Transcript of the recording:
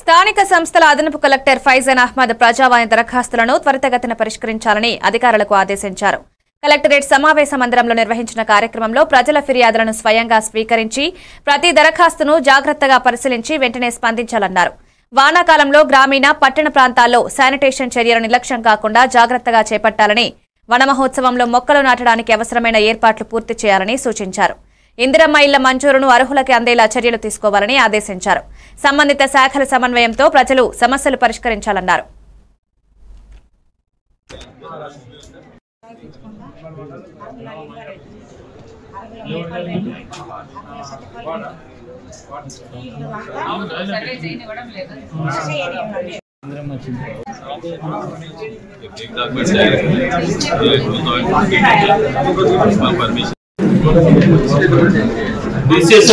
స్థానిక సంస్థల అదనపు కలెక్టర్ ఫైజాన్ అహ్మద్ ప్రజావాణి దరఖాస్తులను త్వరితగతిన పరిష్కరించాలని అధికారులకు ఆదేశించారు. కలెక్టరేట్ సమావేశ మందిరంలో నిర్వహించిన కార్యక్రమంలో ప్రజల ఫిర్యాదులను స్వయంగా స్వీకరించి ప్రతి దరఖాస్తును జాగ్రత్తగా పరిశీలించి వెంటనే స్పందించాలన్నారు. వానాకాలంలో గ్రామీణ పట్టణ ప్రాంతాల్లో శానిటేషన్ చర్యలు నిర్లక్ష్యం కాకుండా జాగ్రత్తగా చేపట్టాలని, వన మహోత్సవంలో మొక్కలు నాటడానికి అవసరమైన ఏర్పాట్లు పూర్తి చేయాలని సూచించారు. ఇందిరమ్మ ఇళ్ల మంజూరును అర్హులకి అందేలా చర్యలు తీసుకోవాలని ఆదేశించారు. సంబంధిత శాఖల సమన్వయంతో ప్రజలు సమస్యలు పరిష్కరించాలన్నారు. This is